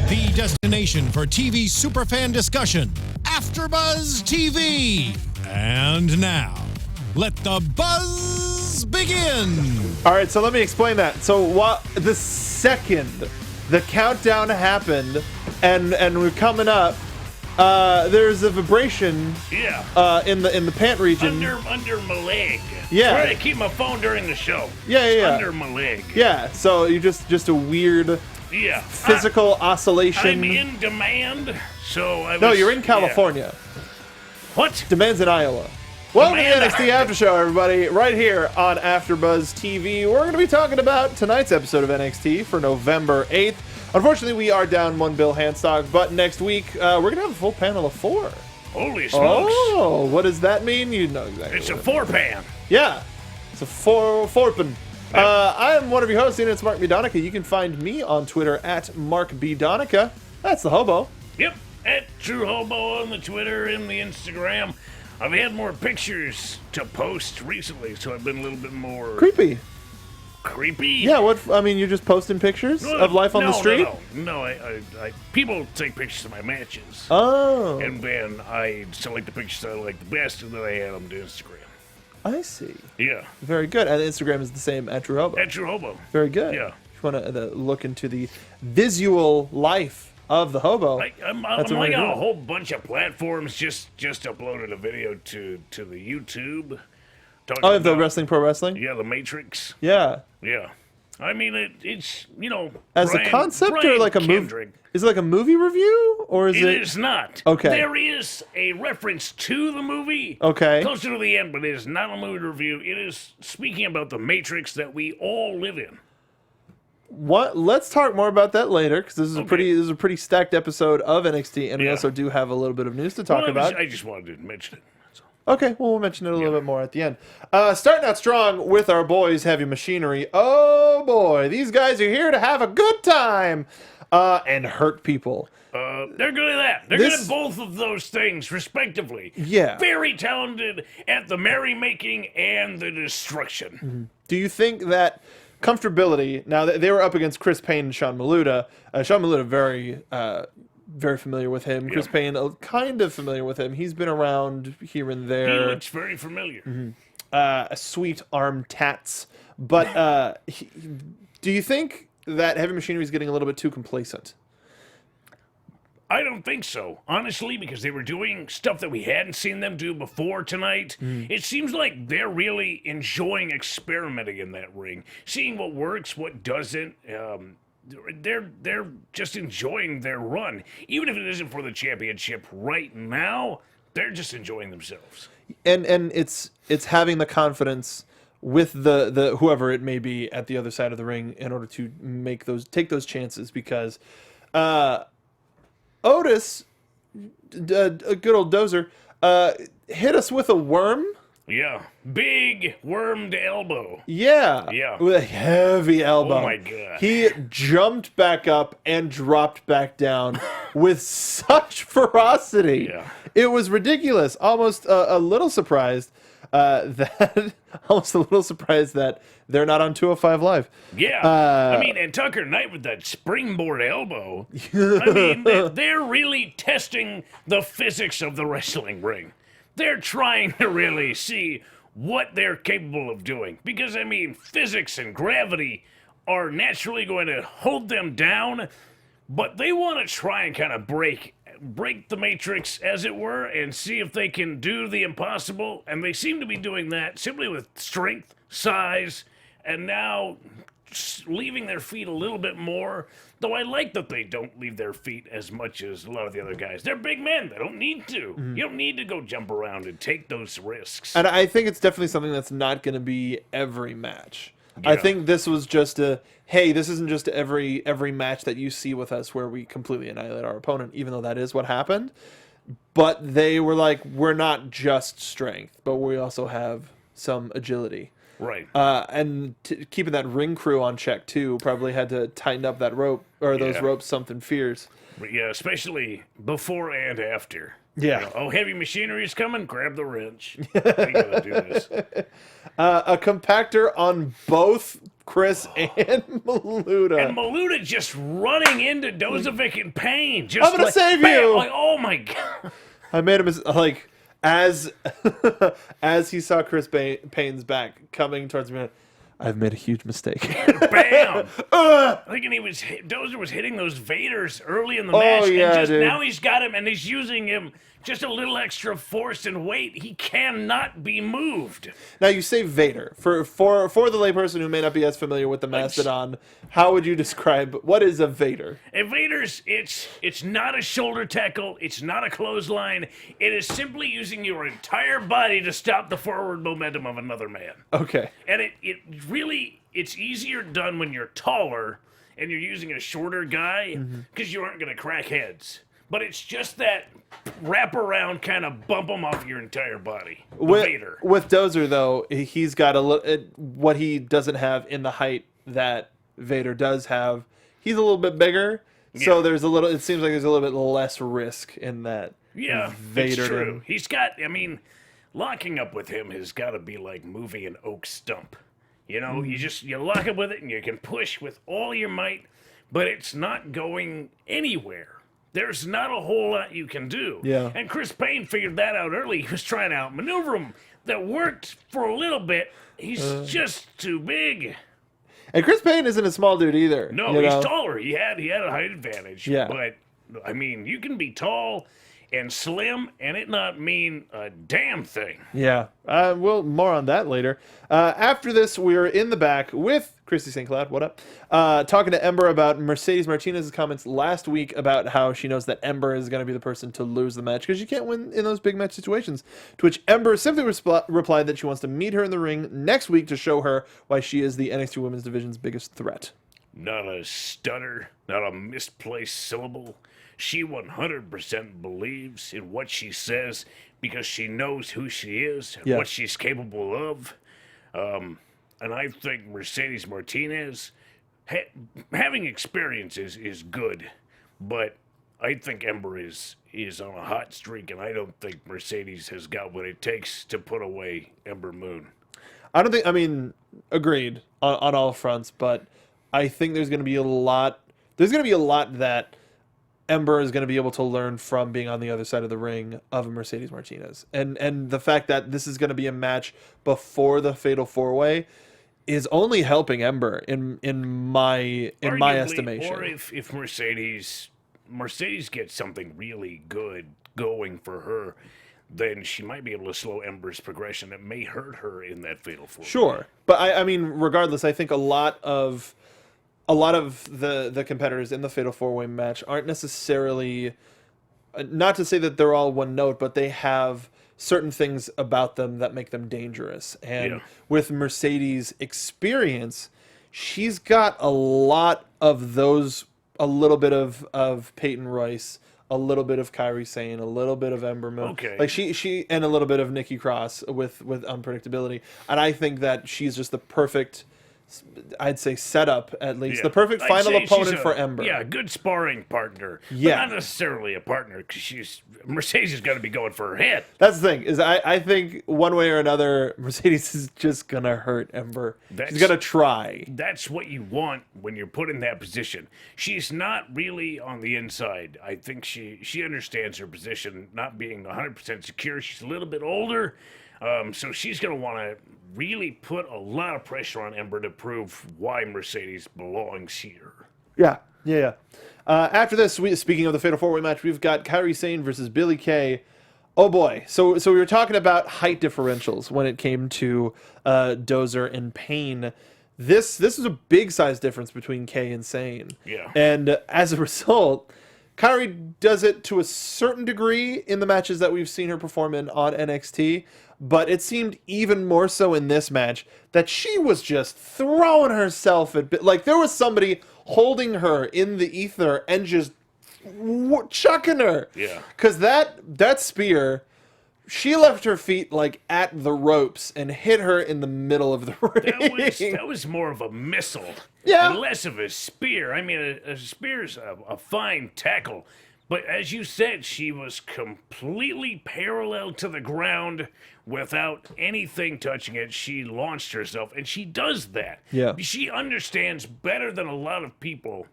the destination for TV superfan discussion, AFTERBUZZ TV. And now, let the buzz begin. All right, so let me explain that. So the second the countdown happened and we're coming up, there's a vibration in the pant region. Under my leg. Yeah. Try to keep my phone during the show. Yeah. Under my leg. Yeah, so you just a weird physical oscillation. I'm in demand, so I was... No, you're in California. Yeah. What? Demand's in Iowa. Welcome to the NXT After Show, everybody, right here on AFTERBUZZ TV. We're going to be talking about tonight's episode of NXT for November 8th. Unfortunately, we are down one Bill Handstock, but next week, we're going to have a full panel of 4. Holy smokes. Oh, what does that mean? You know exactly. It's a 4-pan. Yeah, it's a four-pan. I am one of your hosts, and it's Mark B. Donica. You can find me on Twitter at Mark B. Donica. That's the Hobo. Yep, at True Hobo on the Twitter and the Instagram. I've had more pictures to post recently, so I've been a little bit more... Creepy. Yeah, you're just posting pictures of life on the street? No, I people take pictures of my matches. Oh. And then I select the pictures I like the best, and then I add them to Instagram. I see. Yeah. Very good. And Instagram is the same, at True Hobo. At True Hobo. Very good. Yeah. If you want to look into the visual life of the Hobo. I'm like on a whole bunch of platforms. Just uploaded a video to the YouTube. Oh, the wrestling, pro wrestling? Yeah, the Matrix. Yeah. Yeah. I mean, it's, as a concept or like a movie? Is it like a movie review? Or is it? It is not. Okay. There is a reference to the movie. Okay. Closer to the end, but it is not a movie review. It is speaking about the Matrix that we all live in. What? Let's talk more about that later, because this is a pretty stacked episode of NXT, and we also do have a little bit of news to talk about. I just wanted to mention it. Okay, well, we'll mention it a little bit more at the end. Starting out strong with our boys, Heavy Machinery. Oh boy, these guys are here to have a good time and hurt people. They're good at that. They're good at both of those things, respectively. Yeah. Very talented at the merrymaking and the destruction. Mm-hmm. Do you think that comfortability, now they were up against Chris Payne and Sean Maluda. Sean Maluda, very familiar with him. Chris Payne, kind of familiar with him. He's been around here and there. He looks very familiar. Mm-hmm. Sweet arm tats. But do you think that Heavy Machinery is getting a little bit too complacent? I don't think so, honestly, because they were doing stuff that we hadn't seen them do before tonight. It seems like they're really enjoying experimenting in that ring, seeing what works, what doesn't. They're just enjoying their run, even if it isn't for the championship right now. They're just enjoying themselves, and it's having the confidence with the whoever it may be at the other side of the ring in order to take those chances, because Otis, a good old Dozer, hit us with a worm. Yeah, big wormed elbow. Yeah, with a heavy elbow. Oh my god! He jumped back up and dropped back down with such ferocity. Yeah, it was ridiculous. Almost a little surprised that they're not on 205 Live. Yeah, I mean, and Tucker Knight with that springboard elbow. I mean, they're really testing the physics of the wrestling ring. They're trying to really see what they're capable of doing. Because, I mean, physics and gravity are naturally going to hold them down, but they want to try and kind of break the Matrix, as it were, and see if they can do the impossible. And they seem to be doing that simply with strength, size, and now leaving their feet a little bit more. Though I like that they don't leave their feet as much as a lot of the other guys. They're big men. They don't need to. You don't need to go jump around and take those risks. And I think it's definitely something that's not going to be every match. Yeah. I think this was just this isn't just every match that you see with us where we completely annihilate our opponent, even though that is what happened. But they were like, we're not just strength, but we also have some agility. Right. And keeping that ring crew on check, too, probably had to tighten up that rope, or those ropes something fierce. Yeah, especially before and after. Yeah. Heavy Machinery is coming, grab the wrench. We gotta do this. A compactor on both Chris and Maluda. And Maluda just running into Dozovic in pain. Just I'm gonna like, save bam, you. Like, oh my god. I made him like as as he saw Chris Payne's back coming towards me. I've made a huge mistake. Bam! Thinking Dozer was hitting those Vaders early in the match, yeah, and dude. now he's got him, and he's using him just a little extra force and weight. He cannot be moved. Now you say Vader for the layperson who may not be as familiar with the Mastodon. How would you describe what is a Vader? A Vader's it's not a shoulder tackle. It's not a clothesline. It is simply using your entire body to stop the forward momentum of another man. Okay. And it's easier done when you're taller and you're using a shorter guy because you aren't going to crack heads. But it's just that wrap around, kind of bump them off your entire body. Vader. With Dozer though, he's got a little what he doesn't have in the height that Vader does have. He's a little bit bigger, so there's a little. It seems like there's a little bit less risk in that. Yeah, Vader. it's true. He's got. I mean, locking up with him has got to be like moving an oak stump. You know, you lock up with it and you can push with all your might, but it's not going anywhere. There's not a whole lot you can do. Yeah. And Chris Payne figured that out early. He was trying to outmaneuver him. That worked for a little bit. He's just too big. And Chris Payne isn't a small dude either. No, you he's know? taller. He had a height advantage. Yeah. But I mean, you can be tall and slim and it not mean a damn thing. Yeah. Well, more on that later. After this, we're in the back with Christy St. Cloud. What up? Talking to Ember about Mercedes Martinez's comments last week about how she knows that Ember is going to be the person to lose the match because you can't win in those big match situations. To which Ember simply replied that she wants to meet her in the ring next week to show her why she is the NXT Women's Division's biggest threat. Not a stutter, not a misplaced syllable. She 100% believes in what she says because she knows who she is and what she's capable of. And I think Mercedes Martinez, having experiences is good, but I think Ember is on a hot streak, and I don't think Mercedes has got what it takes to put away Ember Moon. I don't think, I mean, agreed on all fronts, but I think there's going to be a lot that Ember is going to be able to learn from being on the other side of the ring of a Mercedes Martinez. And the fact that this is going to be a match before the Fatal 4-Way is only helping Ember in my estimation. Or if Mercedes gets something really good going for her, then she might be able to slow Ember's progression. It may hurt her in that Fatal 4-Way. Sure. But I mean, regardless, I think a lot of the competitors in the Fatal 4-Way match aren't necessarily, not to say that they're all one note, but they have certain things about them that make them dangerous. And with Mercedes' experience, she's got a lot of those, a little bit of Peyton Royce, a little bit of Kairi Sane, a little bit of Ember Moon. Okay. Like she and a little bit of Nikki Cross with unpredictability. And I think that she's just the perfect, I'd say, setup, at least. The perfect final opponent for Ember. Yeah, good sparring partner. Yeah. But not necessarily a partner, because Mercedes is going to be going for her head. That's the thing, is I think one way or another, Mercedes is just going to hurt Ember. She's going to try. That's what you want when you're put in that position. She's not really on the inside. I think she understands her position, not being 100% secure. She's a little bit older. So she's going to want to really put a lot of pressure on Ember to prove why Mercedes belongs here. Yeah. After this, speaking of the Fatal 4-Way match, we've got Kairi Sane versus Billie Kay. Oh boy. So we were talking about height differentials when it came to Dozer and Payne. This is a big size difference between Kay and Sane. Yeah. And as a result, Kairi does it to a certain degree in the matches that we've seen her perform in on NXT, but it seemed even more so in this match that she was just throwing herself at, like, there was somebody holding her in the ether and just chucking her. Yeah. Because that spear, she left her feet like at the ropes and hit her in the middle of the ring. That was more of a missile. Yeah. And less of a spear. I mean, a spear's a fine tackle, But as you said, she was completely parallel to the ground without anything touching it. She launched herself, and she does that. Yeah. She understands better than a lot of people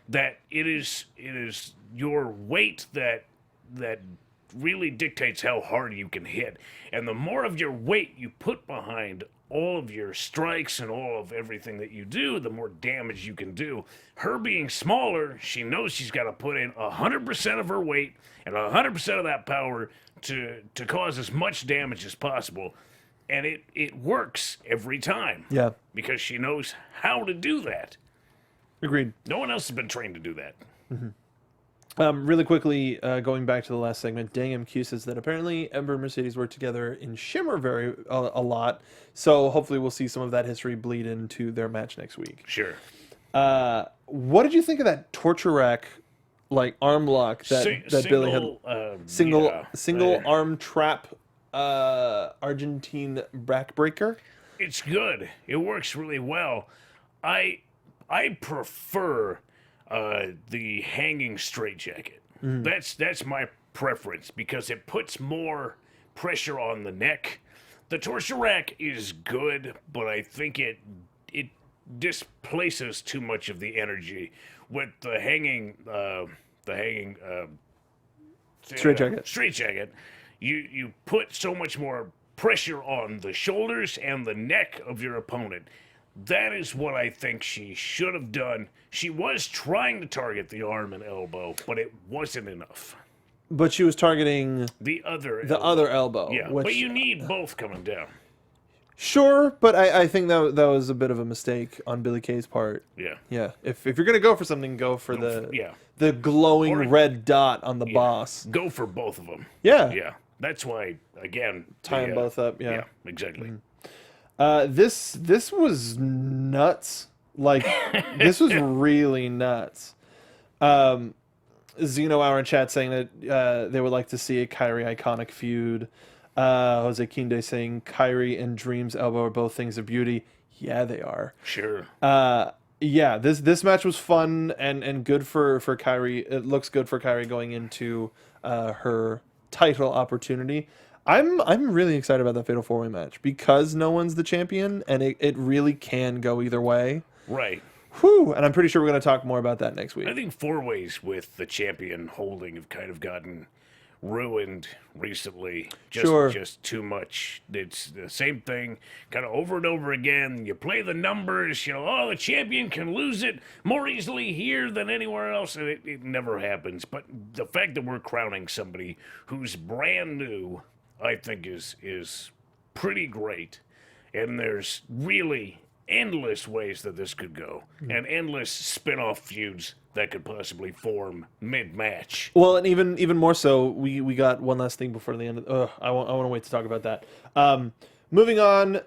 that it is your weight that really dictates how hard you can hit. And the more of your weight you put behind all of your strikes and all of everything that you do, the more damage you can do. Her being smaller, she knows she's got to put in 100% of her weight and 100% of that power to cause as much damage as possible. And it works every time. Yeah. Because she knows how to do that. Agreed. No one else has been trained to do that. Really quickly, going back to the last segment, Dang MQ says that apparently Ember and Mercedes work together in Shimmer a lot, so hopefully we'll see some of that history bleed into their match next week. Sure. What did you think of that torture rack, like arm lock that Billie had? Single arm trap, Argentine backbreaker. It's good. It works really well. I prefer the hanging straitjacket. That's my preference because it puts more pressure on the neck. The torture rack is good, but I think it displaces too much of the energy with the hanging straitjacket. You put so much more pressure on the shoulders and the neck of your opponent. That is what I think she should have done. She was trying to target the arm and elbow, but it wasn't enough. But she was targeting the other elbow. Yeah, which, but you need both coming down. Sure, but I think that was a bit of a mistake on Billie Kay's part. Yeah. Yeah. If you're gonna go for something, go for the glowing red dot on the boss. Go for both of them. Yeah. Yeah. That's why, again, tie them both up. Yeah. Yeah. Exactly. This was nuts. Like this was really nuts. Zeno Hour in chat saying that they would like to see a Kairi iconic feud. Jose Kinde saying Kairi and Dream's elbow are both things of beauty. Yeah, they are. Sure. Yeah, this match was fun and good for Kairi. It looks good for Kairi going into her title opportunity. I'm really excited about that Fatal 4-Way match because no one's the champion and it really can go either way. Right. Whew, and I'm pretty sure we're going to talk more about that next week. I think 4-ways with the champion holding have kind of gotten ruined recently. Just too much. It's the same thing kind of over and over again. You play the numbers, the champion can lose it more easily here than anywhere else, and it never happens. But the fact that we're crowning somebody who's brand new, I think is pretty great. And there's really endless ways that this could go, and endless spin-off feuds that could possibly form mid-match. Well, and even more so, we got one last thing before the end of I want to wait to talk about that. Moving on,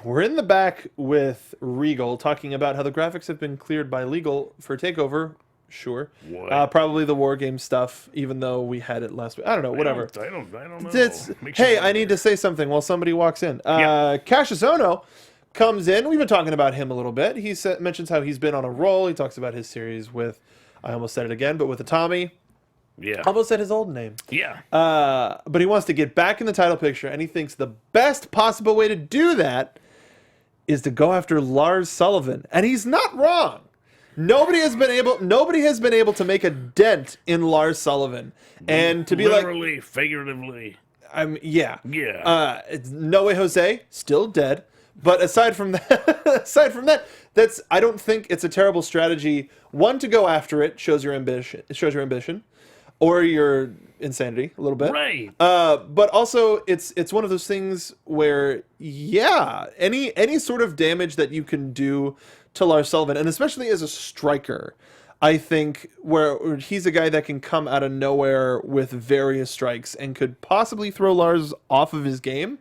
we're in the back with Regal talking about how the graphics have been cleared by legal for TakeOver. Sure. What? Probably the War Game stuff, even though we had it last week. I don't know, whatever. I don't know. Hey, I need to say something while somebody walks in. Cassius Ohno comes in. We've been talking about him a little bit. He mentions how he's been on a roll. He talks about his series with, I almost said it again, but with Itami. Yeah. Almost said his old name. Yeah. But he wants to get back in the title picture, and he thinks the best possible way to do that is to go after Lars Sullivan. And he's not wrong. Nobody has been able to make a dent in Lars Sullivan. And to be literally, figuratively. Yeah. Yeah. No Way Jose, still dead. But aside from that, I don't think it's a terrible strategy. One, to go after it shows your ambition, or your insanity a little bit. Right. But also it's one of those things where any sort of damage that you can do to Lars Sullivan, and especially as a striker, I think where he's a guy that can come out of nowhere with various strikes and could possibly throw Lars off of his game.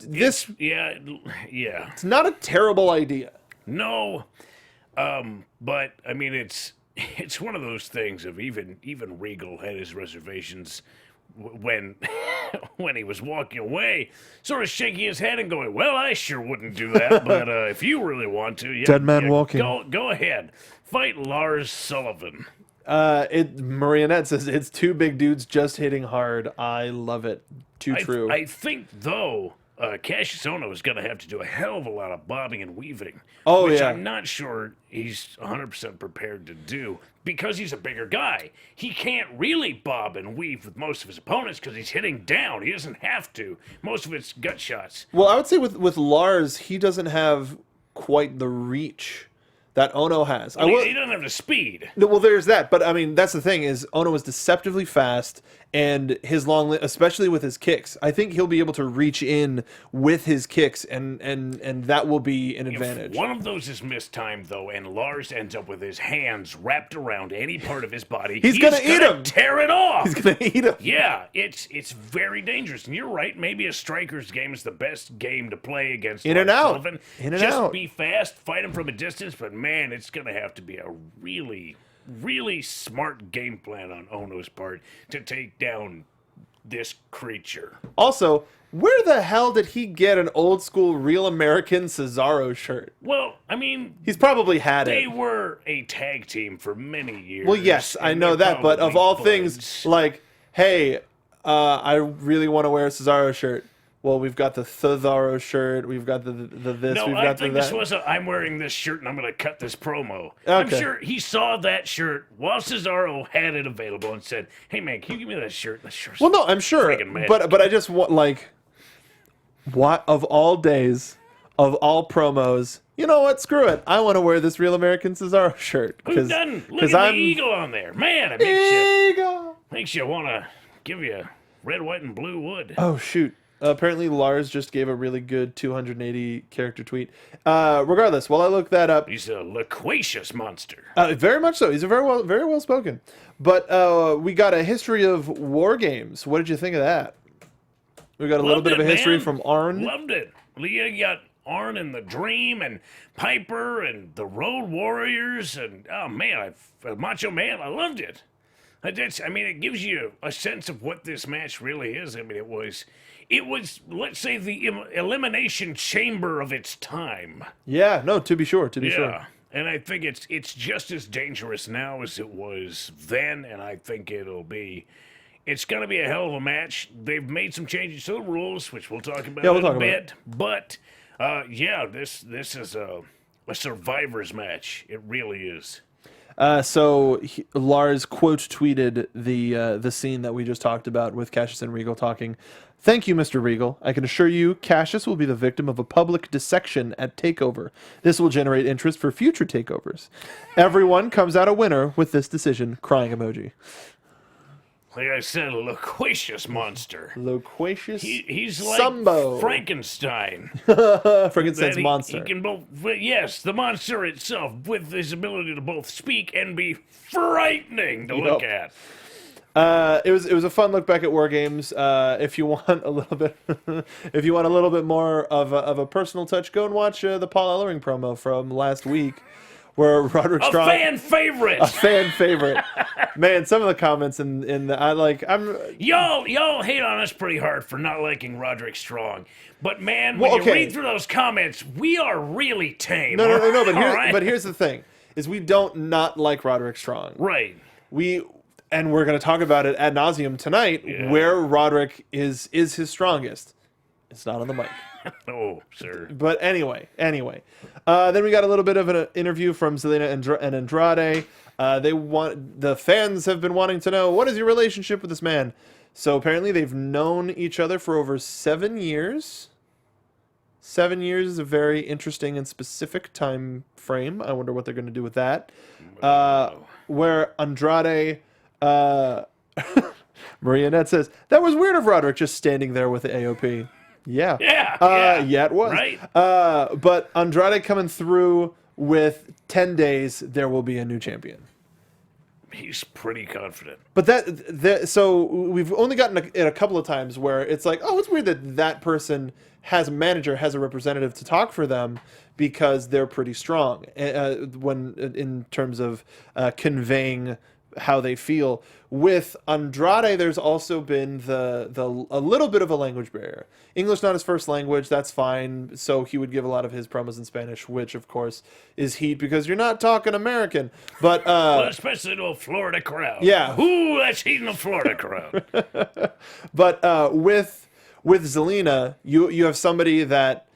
It's not a terrible idea. No, but I mean it's one of those things of even Regal had his reservations when he was walking away, sort of shaking his head and going, "Well, I sure wouldn't do that, but if you really want to, dead man walking, go ahead, fight Lars Sullivan." Marionette says it's two big dudes just hitting hard. I love it. Too true. I think, though, Cassius Ohno is going to have to do a hell of a lot of bobbing and weaving. Oh, which yeah. I'm not sure he's 100% prepared to do because he's a bigger guy. He can't really bob and weave with most of his opponents because he's hitting down. He doesn't have to. Most of it's gut shots. Well, I would say with Lars, he doesn't have quite the reach that Ono has. Well, he doesn't have the speed. No, well, there's that, but I mean, that's the thing is Ono is deceptively fast, and his especially with his kicks, I think he'll be able to reach in with his kicks, and that will be an advantage. If one of those is mistimed, though, and Lars ends up with his hands wrapped around any part of his body, he's gonna eat him. Tear it off. He's gonna eat him. Yeah, it's very dangerous, and you're right. Maybe a striker's game is the best game to play against In and Lars out. Sullivan. In and Just out. be fast, fight him from a distance, but man, it's gonna have to be a really smart game plan on Ono's part to take down this creature. Also, where the hell did he get an old school Real American Cesaro shirt? Well, I mean, He's probably had they it. were a tag team for many years. Well, yes, I and know they're that, but of probably all buds. things, like, hey, I really want to wear a Cesaro shirt. Well, we've got the Cesaro shirt. We've got the this. No, we've I got think the this that. was I'm wearing this shirt and I'm going to cut this promo. I'm Okay. sure he saw that shirt while Cesaro had it available and said, "Hey man, can you give me that shirt?" That shirt's Well, no, I'm sure, friggin' magic. but I just want, like, what of all days, of all promos, you know what? Screw it. I want to wear this Real American Cesaro shirt Who doesn't? Look at the eagle on there, man. It makes you want to give you red, white, and blue wood. Oh shoot. Apparently Lars just gave a really good 280 character tweet. Regardless, while I look that up, He's a loquacious monster. very much so. He's a very well spoken. But we got a history of war games. What did you think of that? We got a little Loved bit of it, a history man. from Arn. Loved it. Leah got Arn and the Dream and Piper and the Road Warriors and oh man, Macho Man. I loved it. I mean, it gives you a sense of what this match really is. I mean, it was, let's say, the elimination chamber of its time. Yeah, no, to be sure. Yeah, and I think it's just as dangerous now as it was then, and I think it's going to be a hell of a match. They've made some changes to the rules, which we'll talk about in a bit. But yeah, this is a survivor's match. It really is. So Lars quote tweeted the scene that we just talked about with Cassius and Regal talking. Thank you, Mr. Regal. I can assure you, Cassius will be the victim of a public dissection at TakeOver. This will generate interest for future takeovers. Everyone comes out a winner with this decision. Crying emoji. Like I said, a loquacious monster. Loquacious. He's like Sumbo. Frankenstein. Frankenstein's monster. He can both, yes, the monster itself, with his ability to both speak and be frightening to look at. It was a fun look back at War Games. If you want a little bit, if you want a little bit more of a personal touch, go and watch the Paul Ellering promo from last week, where Roderick Strong, fan favorite. a fan favorite. Man, some of the comments I'm Y'all hate on us pretty hard for not liking Roderick Strong, but man, when you read through those comments, we are really tame. No. Right? But here's the thing: is we don't not like Roderick Strong. Right. And we're going to talk about it ad nauseum tonight, where Roderick is his strongest. It's not on the mic. Oh, sir. But anyway. Then we got a little bit of an interview from Zelina and Andrade. The fans have been wanting to know, what is your relationship with this man? So apparently they've known each other for over 7 years. 7 years is a very interesting and specific time frame. I wonder what they're going to do with that. Where Andrade... Marionette says, that was weird of Roderick just standing there with the AOP. Yeah. Yeah, it was. Right. But Andrade coming through with 10 days, there will be a new champion. He's pretty confident. But so we've only gotten it a couple of times where it's like, oh, it's weird that person has a manager, has a representative to talk for them because they're pretty strong when in terms of conveying how they feel. With Andrade, there's also been a little bit of a language barrier. English not his first language, that's fine. So he would give a lot of his promos in Spanish, which of course is heat because you're not talking American. But well, especially to a Florida crowd. Yeah. Ooh, that's heat in a Florida crowd. But with Zelina, you have somebody that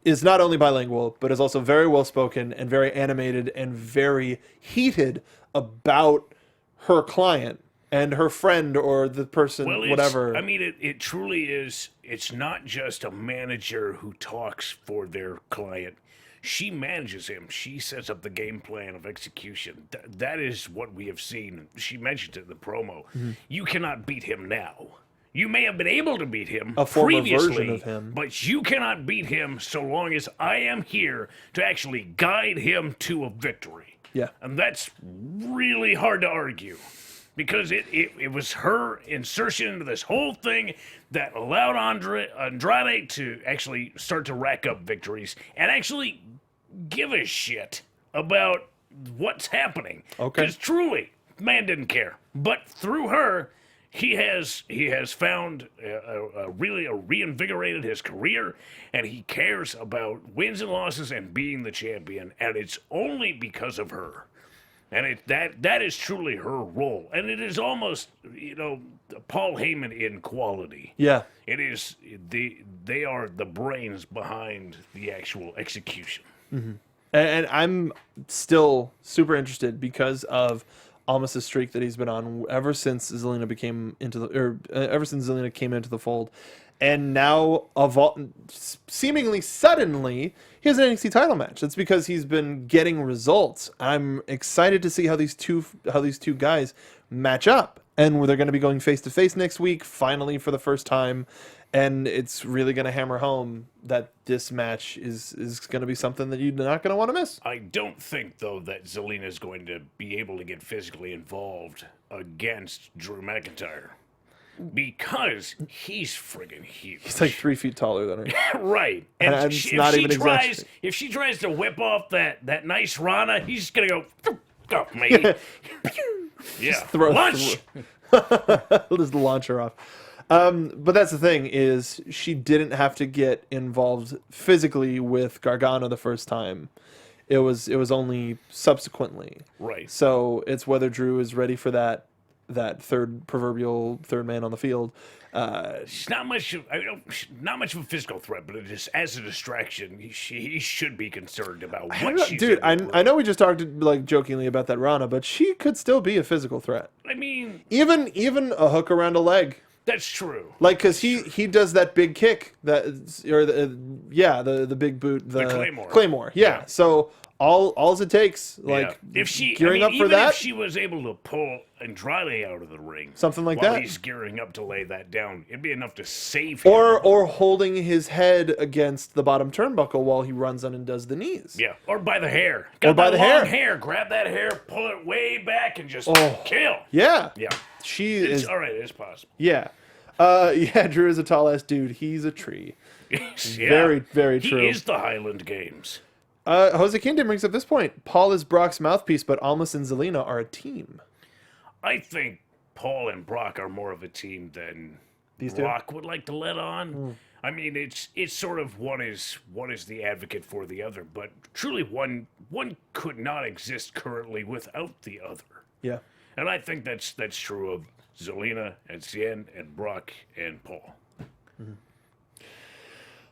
is not only bilingual, but is also very well spoken and very animated and very heated about her client and her friend or the person, whatever. I mean, it truly is. It's not just a manager who talks for their client. She manages him. She sets up the game plan of execution. That is what we have seen. She mentioned it in the promo. Mm-hmm. You cannot beat him now. You may have been able to beat him A former previously, version of him. but you cannot beat him so long as I am here to actually guide him to a victory. Yeah. And that's really hard to argue because it was her insertion into this whole thing that allowed Andrade to actually start to rack up victories and actually give a shit about what's happening. Okay. Because truly, man didn't care. But through her, he has found really reinvigorated his career, and he cares about wins and losses and being the champion, and it's only because of her. And that is truly her role, and it is almost Paul Heyman in quality. Yeah. It is they are the brains behind the actual execution. Mm-hmm. And I'm still super interested because of Almas' streak that he's been on ever since Zelina ever since Zelina came into the fold, and now seemingly suddenly he has an NXT title match. It's because he's been getting results. I'm excited to see how these two guys match up, and they're going to be going face to face next week, finally for the first time. And it's really going to hammer home that this match is going to be something that you're not going to want to miss. I don't think, though, that Zelina is going to be able to get physically involved against Drew McIntyre. Because he's friggin' huge. He's like 3 feet taller than her. Right. And if she tries to whip off that nice Rana, he's just going to go, mate. Yeah. Lunch! He'll just launch her off. But that's the thing, is she didn't have to get involved physically with Gargano the first time. It was only subsequently. Right. So it's whether Drew is ready for that proverbial third man on the field. She's not much of a physical threat, but it is as a distraction. He should be concerned about what she's dude. I know we just talked like jokingly about that Rana, but she could still be a physical threat. I mean, even a hook around a leg. That's true. Like, because he does that big kick, the big boot, the Claymore. Yeah. So all it takes, like, if she gearing up for even that, if she was able to pull Andrade out of the ring, something like while that, he's gearing up to lay that down, it'd be enough to save him. Or holding his head against the bottom turnbuckle while he runs on and does the knees. Yeah, or by the hair. Hair. Grab that hair, pull it way back, and just kill. Yeah. Yeah. It's all right. It's possible. Yeah. Drew is a tall ass dude. He's a tree. Very, very true. He is the Highland Games. Jose Kingdom brings up this point. Paul is Brock's mouthpiece, but Almas and Zelina are a team. I think Paul and Brock are more of a team than These Brock would like to let on. I mean, it's sort of one is the advocate for the other, but truly one could not exist currently without the other. Yeah. And I think that's true of Zelina and Cien and Brock and Paul. Mm-hmm.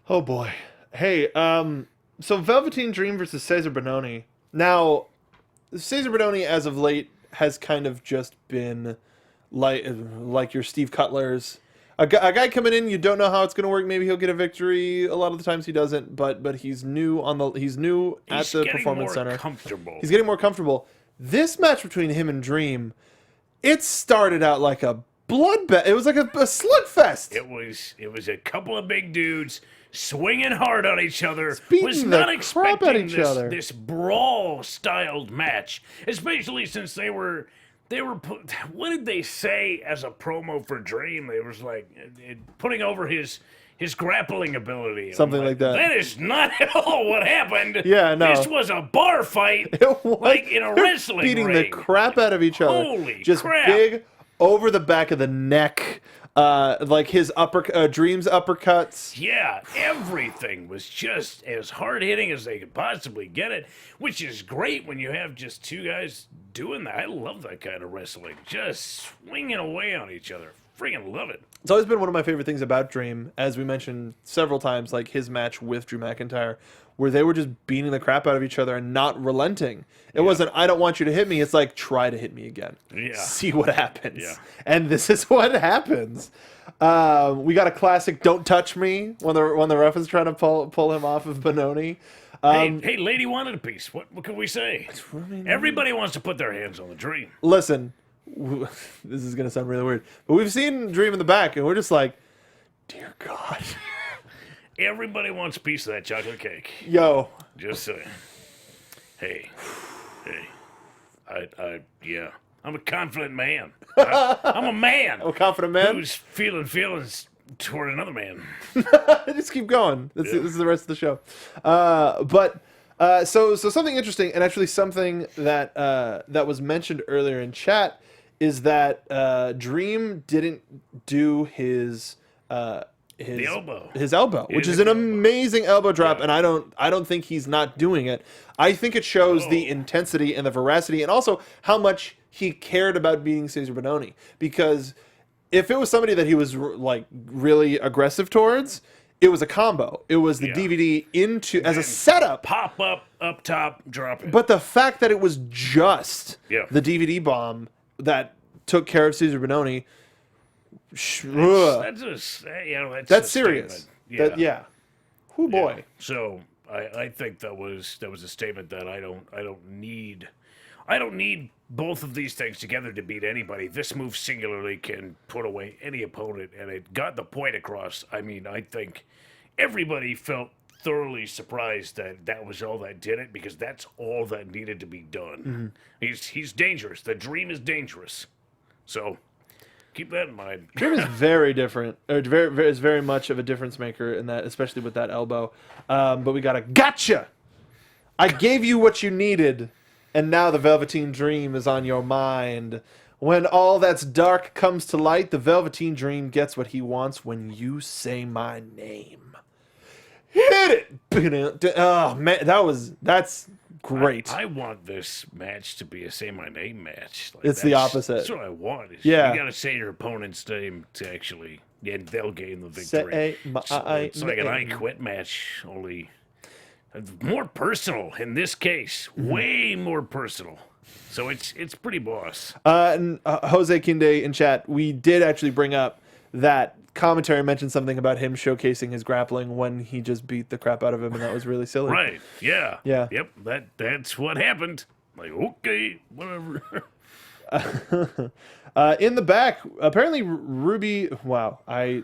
Oh boy. Hey, so Velveteen Dream versus Cesar Bononi. Now, Cesar Bononi as of late has kind of just been like your Steve Cutler's. A guy coming in, you don't know how it's going to work. Maybe he'll get a victory. A lot of the times he doesn't, but he's new at the Performance Center. He's getting more comfortable. This match between him and Dream, it started out like a bloodbath. It was like a slugfest. It was a couple of big dudes swinging hard on each other. Was not expecting this brawl-styled match, especially since they were what did they say as a promo for Dream? They was like putting over his his grappling ability. Something like that. That is not at all what happened. Yeah, no. This was a bar fight, It was, like in a wrestling beating ring. the crap out of each other. Holy Just crap. big over the back of the neck. Like his Dream's uppercuts. Yeah, everything was just as hard-hitting as they could possibly get it, which is great when you have just two guys doing that. I love that kind of wrestling. Just swinging away on each other. Friggin' love it. It's always been one of my favorite things about Dream, as we mentioned several times, like his match with Drew McIntyre, where they were just beating the crap out of each other and not relenting. It wasn't, I don't want you to hit me. It's like, try to hit me again. Yeah. See what happens. Yeah. And this is what happens. We got a classic "Don't touch me" when the ref is trying to pull him off of Benoni. Hey, lady wanted a piece. What can we say? Everybody wants to put their hands on the Dream. Listen, this is gonna sound really weird, but we've seen Dream in the back, and we're just like, dear God. Everybody wants a piece of that chocolate cake. Yo. Just saying. Hey. Yeah. I'm a confident man. I'm a man. A confident man? Who's feeling feelings toward another man. Just keep going. This is the rest of the show. So something interesting, and actually something that that was mentioned earlier in chat, is that Dream didn't do his elbow, which is an amazing elbow drop, and I don't think he's not doing it. I think it shows the intensity and the veracity, and also how much he cared about beating Cesar Bononi. Because if it was somebody that he was like really aggressive towards, it was a combo. It was the DVD into as a setup, pop up top, drop it. But the fact that it was just the DVD bomb that took care of Cesar Bononi. That's serious. Yeah. Oh boy. Yeah. So I think that was a statement that I don't need both of these things together to beat anybody. This move singularly can put away any opponent, and it got the point across. I mean, I think everybody felt thoroughly surprised that that was all that did it, because that's all that needed to be done. He's dangerous. The Dream is dangerous. So keep that in mind. Dream is very different. Is very much of a difference maker in that, especially with that elbow. But we got a gotcha. I gave you what you needed, and now the Velveteen Dream is on your mind. When all that's dark comes to light, the Velveteen Dream gets what he wants when you say my name. Hit it! Oh man, that's great. I want this match to be a Say My Name match. Like, it's the opposite. That's what I want. You gotta say your opponent's name to actually, and they'll gain the victory. It's like an I Quit match, only more personal in this case. Way more personal. So it's pretty boss. And Jose Kinde in chat, we did actually bring up that commentary mentioned something about him showcasing his grappling when he just beat the crap out of him, and that was really silly. Right. Yeah. Yeah. Yep. That's what happened. Like, okay, whatever. In the back, apparently Ruby. Wow, I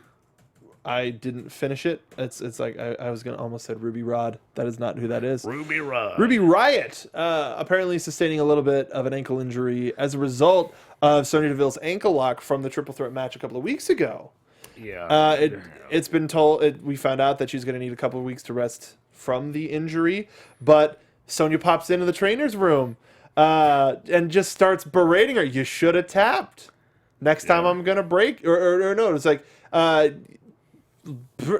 didn't finish it. It's like I was gonna almost said Ruby Rod. That is not who that is. Ruby Rod. Ruby Riott, apparently sustaining a little bit of an ankle injury as a result of Sonya Deville's ankle lock from the triple threat match a couple of weeks ago. Yeah. It's been told. We found out that she's going to need a couple of weeks to rest from the injury, but Sonya pops into the trainer's room and just starts berating her. You should have tapped. Next time I'm going to break. Or no, it's like,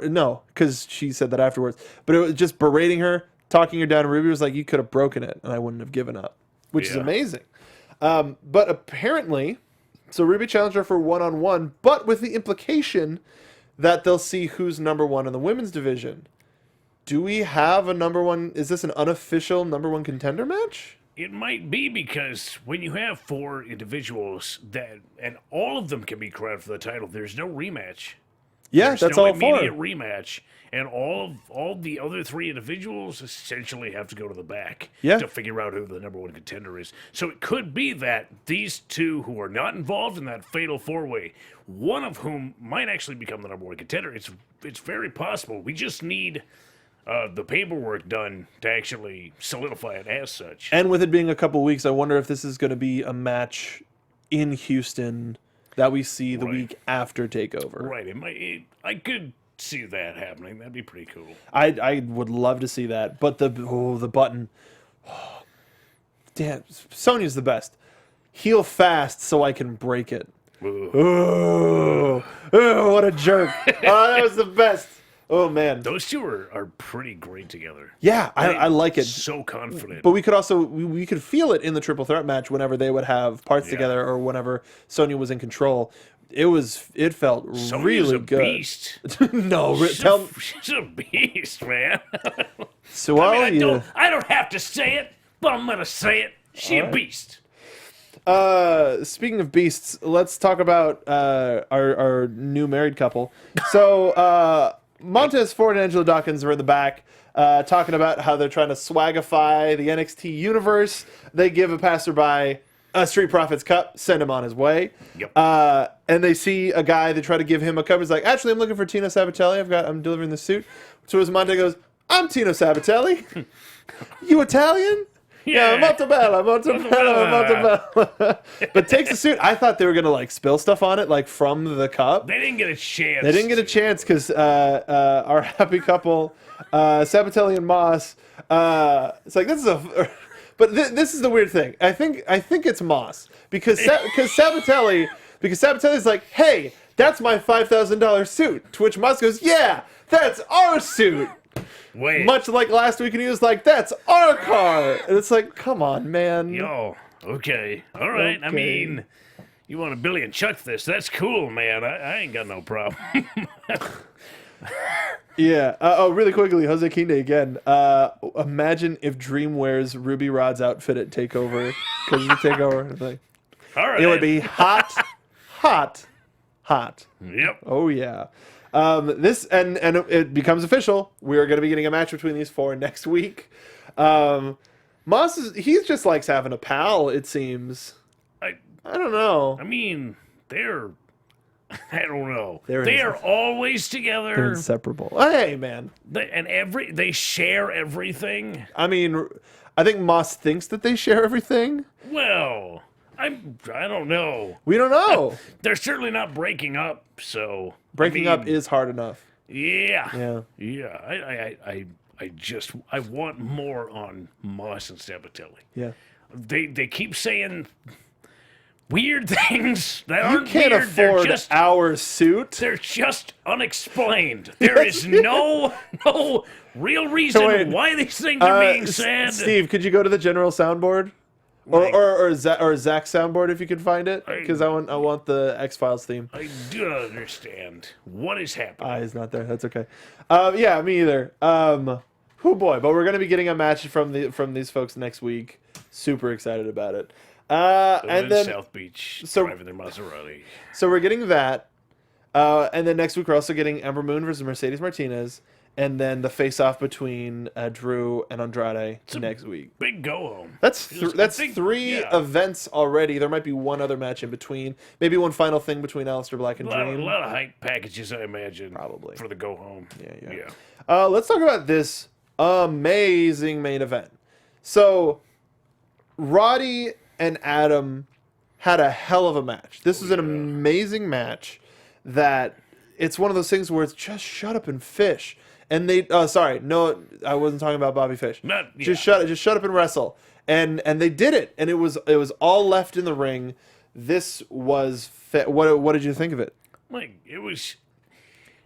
no, because she said that afterwards. But it was just berating her, talking her down. Ruby was like, you could have broken it, and I wouldn't have given up, which is amazing. But apparently, so Ruby challenged her for one-on-one, but with the implication that they'll see who's number one in the women's division. Do we have a number one? Is this an unofficial number one contender match? It might be, because when you have 4 individuals and all of them can be crowned for the title, there's no rematch. Yeah, There's that's no all for immediate rematch, and all the other 3 individuals essentially have to go to the back to figure out who the number one contender is. So it could be that these 2 who are not involved in that fatal 4-way, one of whom might actually become the number one contender. It's very possible. We just need the paperwork done to actually solidify it as such. And with it being a couple weeks, I wonder if this is going to be a match in Houston that we see the week after TakeOver. Right. I could see that happening. That'd be pretty cool. I would love to see that. But the button. Oh, damn, Sonya's the best. Heal fast so I can break it. Oh, what a jerk. That was the best. Oh, man. Those two are pretty great together. Yeah, I like it. So confident. But we could also, we could feel it in the triple threat match whenever they would have parts together or whenever Sonya was in control. It felt Sonya's really a good. Beast. No, She's a beast, man. So I don't have to say it, but I'm going to say it. She's a beast. Speaking of beasts, let's talk about our new married couple. So Montez Ford and Angelo Dawkins are in the back talking about how they're trying to swagify the NXT universe. They give a passerby a Street Profits cup, send him on his way. Yep. And they see a guy, they try to give him a cup. He's like, actually, I'm looking for Tino Sabatelli. I'm delivering the suit. So as Monte goes, I'm Tino Sabatelli. You Italian? Yeah, Montebello. But takes the suit. I thought they were going to like spill stuff on it, like from the cup. They didn't get a chance. They didn't get a chance because our happy couple, Sabatelli and Moss, it's like, this is a... But this is the weird thing. I think it's Moss because Sabatelli's like, hey, that's my $5,000 suit. To which Moss goes, yeah, that's our suit. Wait. Much like last week, and he was like, that's our car. And it's like, come on, man. Yo, okay. All right. Okay. I mean, you want to Billy and Chuck this. That's cool, man. I ain't got no problem. Yeah. Really quickly, Jose Kinde again. Imagine if Dream wears Ruby Riodt's outfit at TakeOver. Because of the TakeOver thing. All right. It would be hot, hot, hot. Yep. Oh, yeah. This and it becomes official. We are going to be getting a match between these four next week. Moss he just likes having a pal. It seems. I don't know. I mean, they're. I don't know. They are always together. They're inseparable. Hey, man. They share everything. I mean, I think Moss thinks that they share everything. Well, I don't know. We don't know. They're certainly not breaking up. So Breaking up is hard enough. Yeah. I want more on Moss and Sabatelli. Yeah. They keep saying weird things that You aren't can't weird. afford our suit. They're just unexplained. There is no real reason why these things are being said. Steve, could you go to the general soundboard? Or Zach's soundboard if you could find it? Because I want the X-Files theme. I do not understand what is happening. He's not there. That's okay. Yeah, me either. Oh boy, but we're gonna be getting a match from these folks next week. Super excited about it. And then South Beach driving their Maserati. So we're getting that, and then next week we're also getting Ember Moon versus Mercedes Martinez, and then the face-off between Drew and Andrade next week. Big go home. That's three events already. There might be one other match in between. Maybe one final thing between Aleister Black and Dream. A lot of hype packages, I imagine. Probably for the go home. Yeah. Let's talk about this amazing main event. So, Roddy and Adam had a hell of a match. This was an amazing match that it's one of those things where it's just shut up and fish. And they sorry, no, I wasn't talking about Bobby Fish. Just shut up and wrestle. And they did it. And it was all left in the ring. This was what did you think of it? Like it was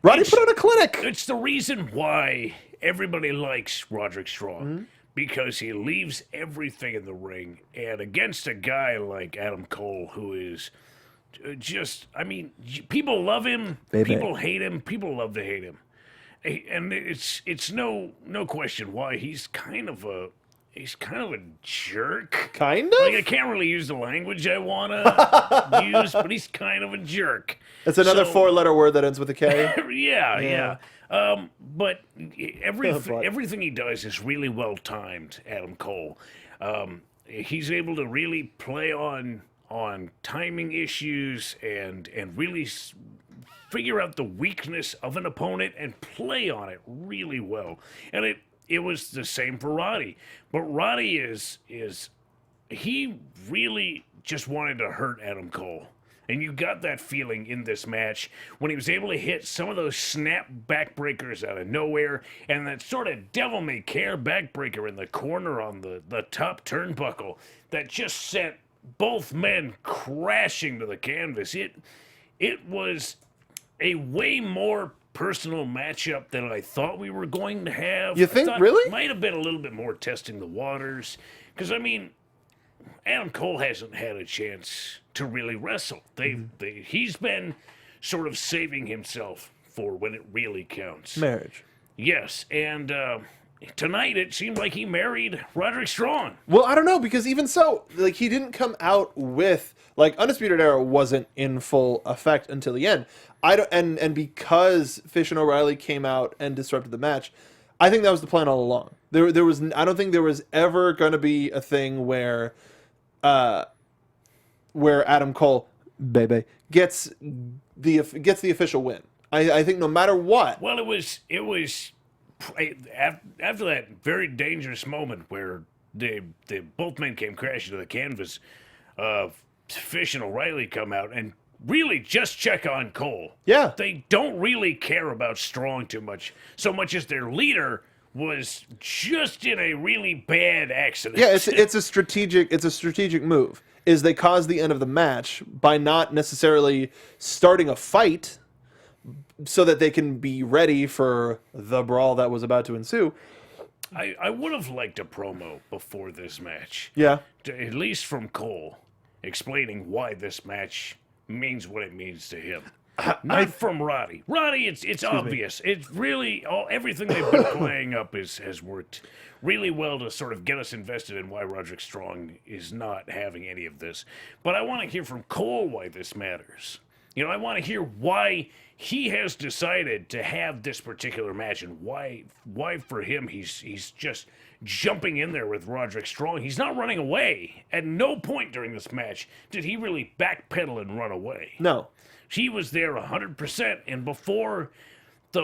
Roddy put on a clinic. It's the reason why everybody likes Roderick Strong. Mm-hmm. Because he leaves everything in the ring, and against a guy like Adam Cole, who is just, I mean, people love him, people hate him, people love to hate him, and it's no question why he's kind of a jerk. Kind of? Like, I can't really use the language I want to use, but he's kind of a jerk. It's another four-letter word that ends with a K. Yeah. But everything he does is really well timed, Adam Cole. He's able to really play on timing issues and really figure out the weakness of an opponent and play on it really well. And it was the same for Roddy. But Roddy he really just wanted to hurt Adam Cole. And you got that feeling in this match when he was able to hit some of those snap backbreakers out of nowhere, and that sort of devil-may-care backbreaker in the corner on the top turnbuckle that just sent both men crashing to the canvas. It was a way more personal matchup than I thought we were going to have. You think, really? It might have been a little bit more testing the waters. Because, I mean, Adam Cole hasn't had a chance to really wrestle. He's been sort of saving himself for when it really counts. Marriage. Yes, and tonight it seemed like he married Roderick Strong. Well, I don't know, because even so, like, he didn't come out with, like, Undisputed Era wasn't in full effect until the end. And because Fish and O'Reilly came out and disrupted the match, I think that was the plan all along. I don't think there was ever going to be a thing where Adam Cole, baby, gets the official win. I think no matter what. Well, it was after that very dangerous moment where they both men came crashing to the canvas. Fish and O'Reilly come out and really just check on Cole. Yeah, they don't really care about Strong too much, so much as their leader was just in a really bad accident. Yeah, it's a strategic move. Is they cause the end of the match by not necessarily starting a fight so that they can be ready for the brawl that was about to ensue. I would have liked a promo before this match. Yeah. At least from Cole, explaining why this match means what it means to him. Not from Roddy. Roddy, it's obvious. It's really everything they've been playing up has worked really well to sort of get us invested in why Roderick Strong is not having any of this. But I want to hear from Cole why this matters. You know, I want to hear why he has decided to have this particular match and why for him he's just jumping in there with Roderick Strong. He's not running away. At no point during this match did he really backpedal and run away. No. He was there 100%, and before one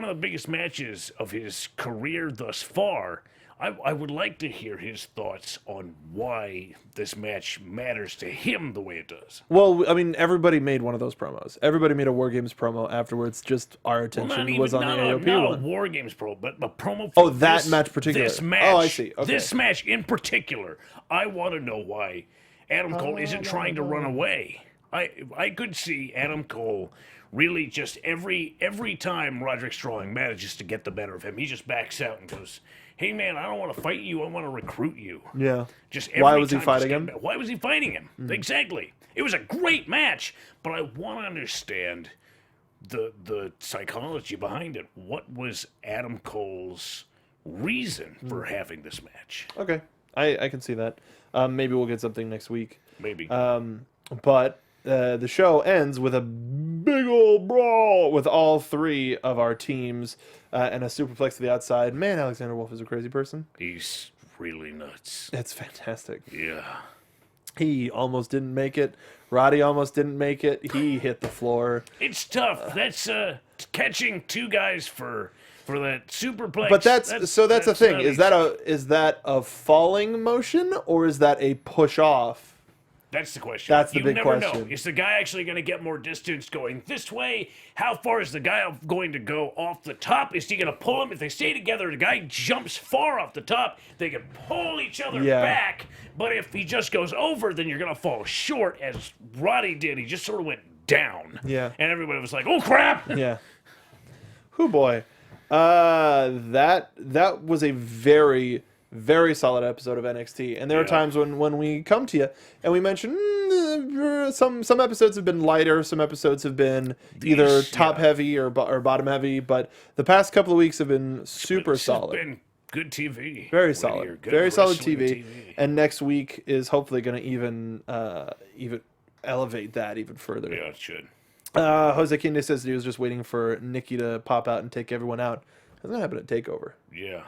of the biggest matches of his career thus far, I would like to hear his thoughts on why this match matters to him the way it does. Well, I mean, everybody made one of those promos. Everybody made a War Games promo afterwards. Just our attention was on the AOP not one. A War Games promo, but a promo for that match particular. This match. Oh, I see. Okay. This match in particular. I want to know why Adam Cole isn't trying to run away. I could see Adam Cole really just every time Roderick Strong manages to get the better of him, he just backs out and goes, "Hey man, I don't want to fight you. I want to recruit you." Yeah. Just why was he fighting him? Why was he fighting him? Mm-hmm. Exactly. It was a great match, but I want to understand the psychology behind it. What was Adam Cole's reason for having this match? Okay, I can see that. Maybe we'll get something next week. Maybe. But the show ends with a big old brawl with all three of our teams and a superplex to the outside. Man, Alexander Wolf is a crazy person. He's really nuts. It's fantastic. Yeah. He almost didn't make it. Roddy almost didn't make it. He hit the floor. It's tough. That's catching two guys for that superplex. But that's the thing. Is that a falling motion or is that a push off? That's the question. That's the big question. You never know. Is the guy actually going to get more distance going this way? How far is the guy going to go off the top? Is he going to pull him? If they stay together, the guy jumps far off the top. They can pull each other back. But if he just goes over, then you're going to fall short, as Roddy did. He just sort of went down. Yeah. And everybody was like, "Oh crap!" Yeah. Whoo boy. That was a very, very solid episode of NXT. And there are times when we come to you and we mention some episodes have been lighter, some episodes have been either top heavy or bottom heavy, but the past couple of weeks have been super solid. It's been good TV. Very solid. Very solid TV. And next week is hopefully going to even elevate that even further. Yeah, it should. Jose Quinde says he was just waiting for Nikki to pop out and take everyone out. That's not happened at TakeOver. Yeah.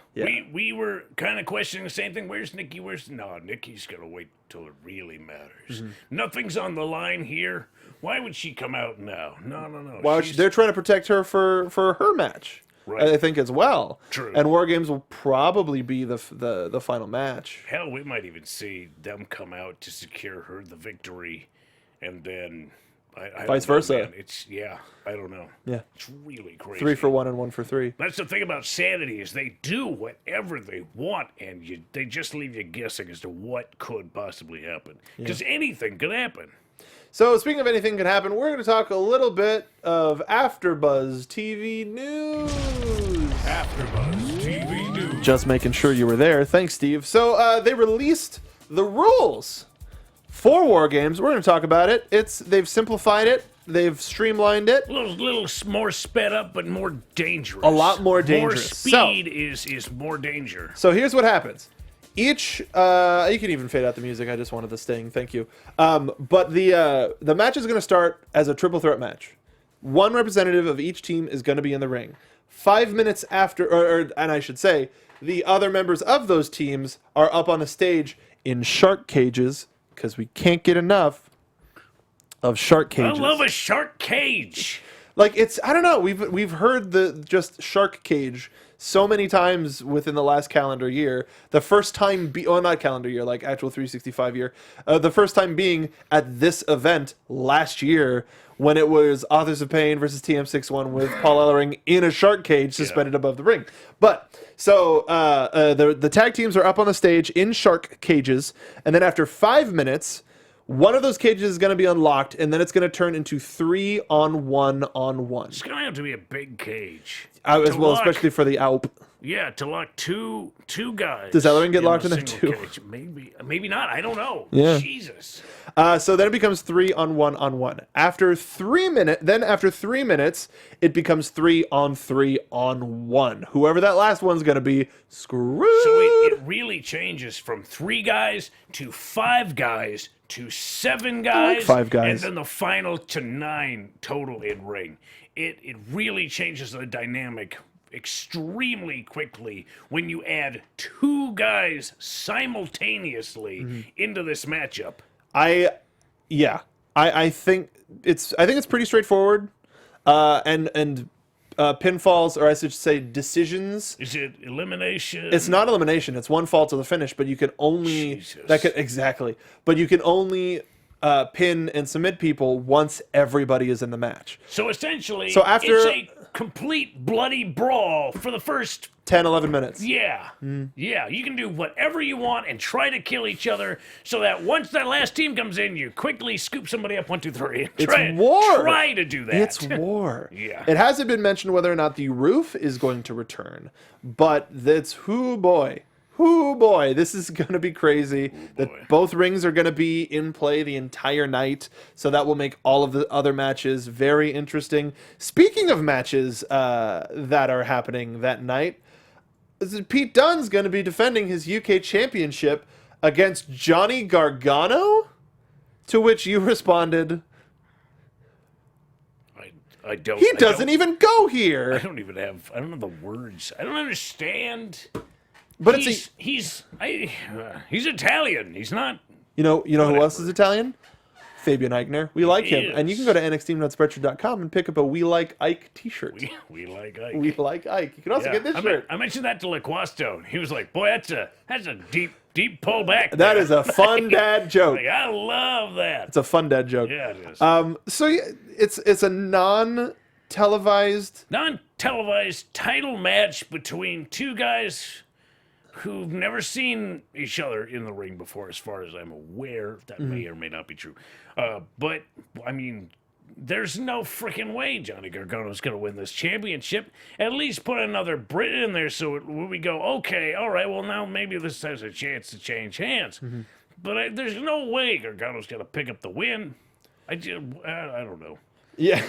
We were kind of questioning the same thing. Where's Nikki? No, Nikki's going to wait till it really matters. Mm-hmm. Nothing's on the line here. Why would she come out now? No. Well, they're trying to protect her for her match. Right. I think as well. True. And War Games will probably be the final match. Hell, we might even see them come out to secure her the victory and then I Vice don't know, versa. man. I don't know. Yeah. It's really crazy. 3 for 1 and 1 for 3. That's the thing about Sanity is they do whatever they want, and they just leave you guessing as to what could possibly happen. Because anything could happen. So, speaking of anything could happen, we're going to talk a little bit of AfterBuzz TV news. AfterBuzz TV news. Just making sure you were there. Thanks, Steve. So, they released the rules for War Games. We're going to talk about it. They've simplified it. They've streamlined it. A little more sped up, but more dangerous. A lot more dangerous. More speed is more danger. So here's what happens. Each, you can even fade out the music. I just wanted the sting. Thank you. But the match is going to start as a triple threat match. One representative of each team is going to be in the ring. 5 minutes after, and I should say, the other members of those teams are up on a stage in shark cages because we can't get enough of shark cages. I love a shark cage. Like I don't know. We've heard the just shark cage so many times within the last calendar year. The first time, not calendar year, like actual 365 year. The first time being at this event last year when it was Authors of Pain versus TM61 with Paul Ellering in a shark cage suspended above the ring. But so the tag teams are up on the stage in shark cages, and then after 5 minutes, one of those cages is going to be unlocked, and then it's going to turn into 3-on-1-on-1. It's going to have to be a big cage. As well, especially for the Alp. Yeah, to lock two guys. Does Ellering get locked in there too? Cage. Maybe not. I don't know. Yeah. Jesus. So then it becomes 3-on-1-on-1. After 3 minutes, it becomes 3-on-3-on-1. Whoever that last one's going to be, screwed. So it really changes from 3 guys to 5 guys to 7 guys. Like 5 guys. And then the final to 9 total in ring. It really changes the dynamic extremely quickly when you add 2 guys simultaneously into this matchup. I think it's pretty straightforward. And pinfalls, or I should say decisions. Is it elimination? It's not elimination. It's one fall to the finish, but you can only But you can only pin and submit people once everybody is in the match. So essentially, after it's a complete bloody brawl for the first 10-11 minutes. Yeah. Yeah, you can do whatever you want and try to kill each other so that once that last team comes in, you quickly scoop somebody up 1, 2, 3. It's war. Try to do that. It's war. Yeah. It hasn't been mentioned whether or not the roof is going to return, but it's boy, this is going to be crazy. That both rings are going to be in play the entire night, so that will make all of the other matches very interesting. Speaking of matches that are happening that night, Pete Dunne's going to be defending his UK Championship against Johnny Gargano, to which you responded, I don't. He doesn't even go here. I don't know the words. I don't understand. But he's Italian. He's not. You know who else is Italian? Fabian Eichner. We like him. is. And you can go to nxtteam.spreadshirt.com and pick up a We Like Ike t-shirt. We like Ike. We Like Ike. You can also get this shirt. I mentioned that to LaQuasto. He was like, "Boy, that's a deep pullback." That is a fun dad joke. Like, I love that. It's a fun dad joke. Yeah, it is. So yeah, it's a non-televised title match between 2 guys who've never seen each other in the ring before, as far as I'm aware. That may or may not be true. But, I mean, there's no freaking way Johnny Gargano's going to win this championship. At least put another Brit in there so we go, okay, all right, well, now maybe this has a chance to change hands. But there's no way Gargano's going to pick up the win. I don't know. Yeah.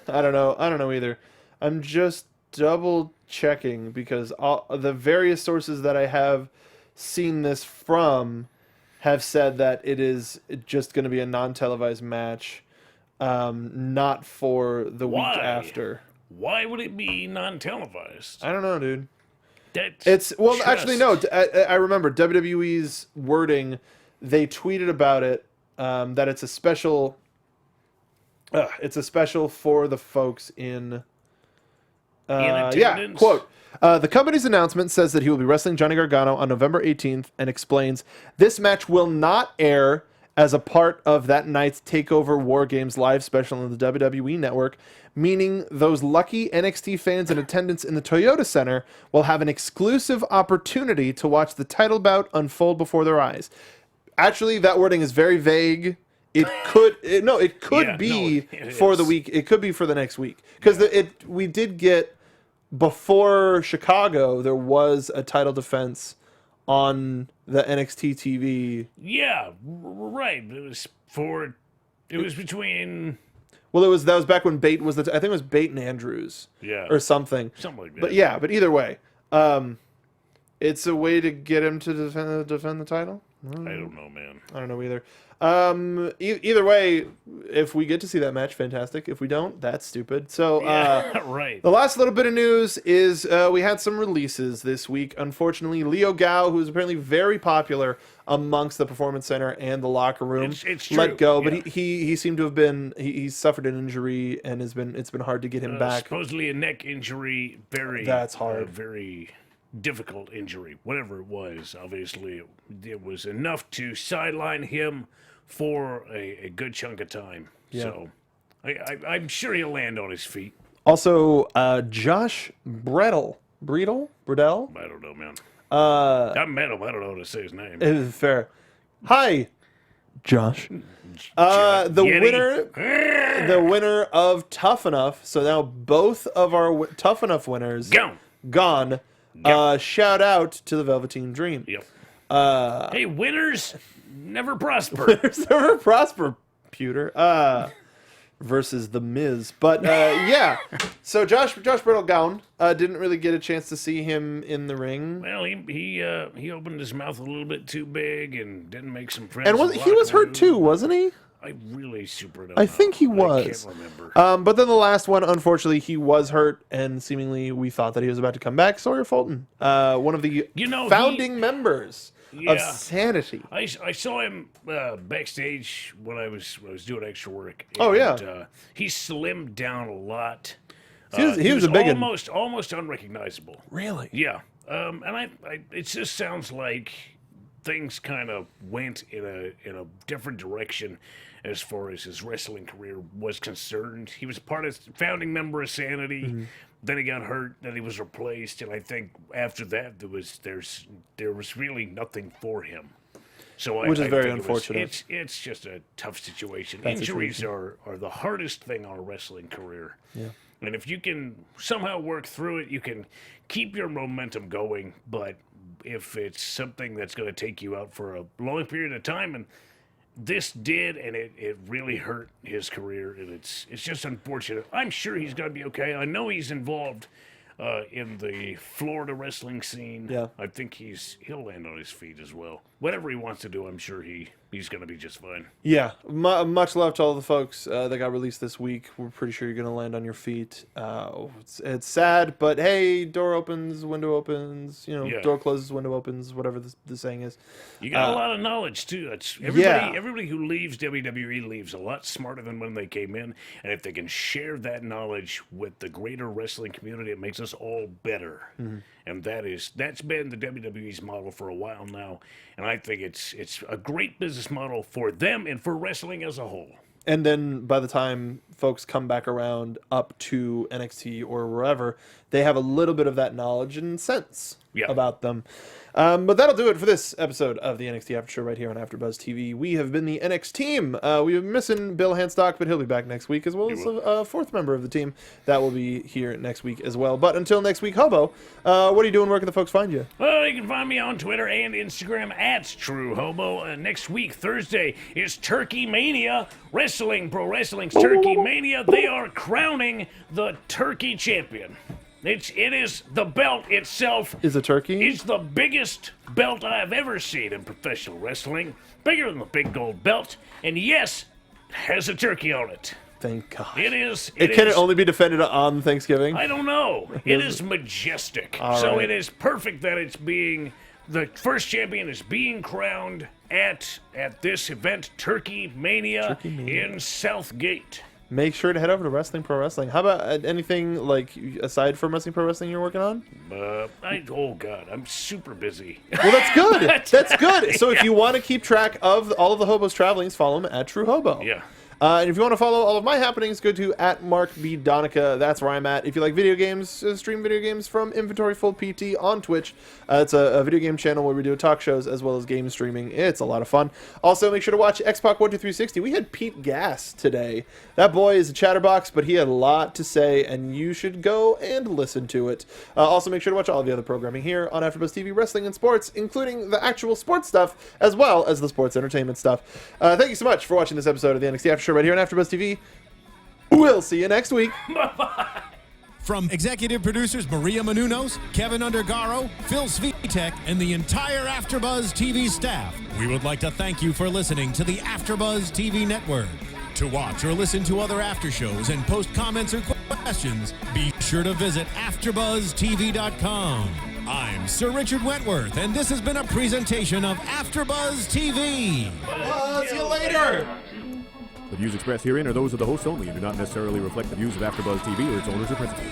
I don't know either. I'm just double checking because all the various sources that I have seen this from have said that it is just going to be a non-televised match, not for the week after. Why would it be non-televised? I don't know, dude. Actually, no. I remember WWE's wording. They tweeted about it that it's a special. It's a special for the folks in attendance? Quote. The company's announcement says that he will be wrestling Johnny Gargano on November 18th and explains, this match will not air as a part of that night's TakeOver War Games live special on the WWE Network, meaning those lucky NXT fans in attendance in the Toyota Center will have an exclusive opportunity to watch the title bout unfold before their eyes. Actually, that wording is very vague. It could be for the week. It could be for the next week, because we did get, before Chicago, there was a title defense on the NXT TV. Yeah, right. It was between. Well, that was back when Bate was I think it was Bate and Andrews. Yeah. Or something. Something like that. But either way, it's a way to get him to defend the title. I don't know, man. I don't know either. Either way, if we get to see that match, fantastic. If we don't, that's stupid. So, right. The last little bit of news is we had some releases this week. Unfortunately, Leo Gao, who is apparently very popular amongst the Performance Center and the locker room, it's true. let go. Yeah. But he seemed to have been he's suffered an injury, and it's been hard to get him back. Supposedly a neck injury. That's hard. Very difficult injury. Whatever it was, obviously it was enough to sideline him for a good chunk of time. Yeah. So I'm sure he'll land on his feet. Also, Josh Bredel? I don't know, man. I met him. I don't know how to say his name. It is fair. Hi, Josh. The winner of Tough Enough. So now both of our Tough Enough winners gone. Shout out to the Velveteen Dream. Yep. Hey, winners never prosper. Winners never prosper, Pewter. Versus The Miz. But, yeah. So Josh Brittle gone. Didn't really get a chance to see him in the ring. Well, he opened his mouth a little bit too big and didn't make some friends. And he was hurt too, wasn't he? I really super don't I know. think he was. I can't remember. But then the last one, unfortunately, he was hurt, and seemingly we thought that he was about to come back. Sawyer Fulton, one of the founding members of Sanity. I saw him backstage when I was doing extra work. And, he slimmed down a lot. He was a big almost unrecognizable. Really? Yeah. And it just sounds like things kind of went in a different direction as far as his wrestling career was concerned. He was founding member of Sanity. Mm-hmm. Then he got hurt. Then he was replaced, and I think after that there was really nothing for him. So which is very unfortunate. It's just a tough situation. Injuries are the hardest thing on a wrestling career. Yeah. And if you can somehow work through it, you can keep your momentum going. But if it's something that's going to take you out for a long period of time, and this did, and it really hurt his career, and it's just unfortunate. I'm sure he's going to be okay. I know he's involved in the Florida wrestling scene. Yeah. I think he'll land on his feet as well. Whatever he wants to do, I'm sure he's going to be just fine. Yeah. Much love to all the folks that got released this week. We're pretty sure you're going to land on your feet. It's sad, but hey, door opens, window opens. Door closes, window opens. Whatever the saying is. You got a lot of knowledge too. That's everybody who leaves WWE leaves a lot smarter than when they came in. And if they can share that knowledge with the greater wrestling community, it makes us all better. Mm-hmm. And that's been the WWE's model for a while now, and I think it's a great business model for them and for wrestling as a whole. And then by the time folks come back around up to NXT or wherever, they have a little bit of that knowledge and sense about them. But that'll do it for this episode of the NXT After Show right here on AfterBuzz TV. We have been the NXT team. We've been missing Bill Handstock, but he'll be back next week, as well as a fourth member of the team that will be here next week as well. But until next week, Hobo, what are you doing? Where can the folks find you? Well, you can find me on Twitter and Instagram at TrueHobo. Next week, Thursday, is Turkey Mania. Pro Wrestling's Turkey Mania. They are crowning the Turkey champion. It is the belt itself. Is a turkey? It's the biggest belt I've ever seen in professional wrestling. Bigger than the big gold belt. And yes, has a turkey on it. Thank God. It is. Can it only be defended on Thanksgiving? I don't know. It is majestic. So it is perfect that it's being... The first champion is being crowned at this event, Turkey Mania in Southgate. make sure to head over to Wrestling Pro Wrestling. How about anything like aside from Wrestling Pro Wrestling you're working on? Oh God, I'm super busy. Well, that's good. That's good. So if you want to keep track of all of the Hobos travelings, follow him at True Hobo. Yeah. And if you want to follow all of my happenings, go to @MarkBDonica. That's where I'm at. If you like video games, stream video games from Inventory Full PT on Twitch. It's a video game channel where we do talk shows as well as game streaming. It's a lot of fun. Also, make sure to watch Xpac12360. We had Pete Gass today. That boy is a chatterbox, but he had a lot to say, and you should go and listen to it. Also, make sure to watch all of the other programming here on AfterBuzz TV, wrestling and sports, including the actual sports stuff as well as the sports entertainment stuff. Thank you so much for watching this episode of the NXT After Show right here on AfterBuzz TV. We'll see you next week. Bye-bye. From executive producers Maria Menounos, Kevin Undergaro, Phil Svitek, and the entire AfterBuzz TV staff, we would like to thank you for listening to the AfterBuzz TV network. To watch or listen to other after shows and post comments or questions, be sure to visit AfterBuzzTV.com. I'm Sir Richard Wentworth, and this has been a presentation of AfterBuzz TV. See you later. The views expressed herein are those of the hosts only and do not necessarily reflect the views of AfterBuzz TV or its owners or principals.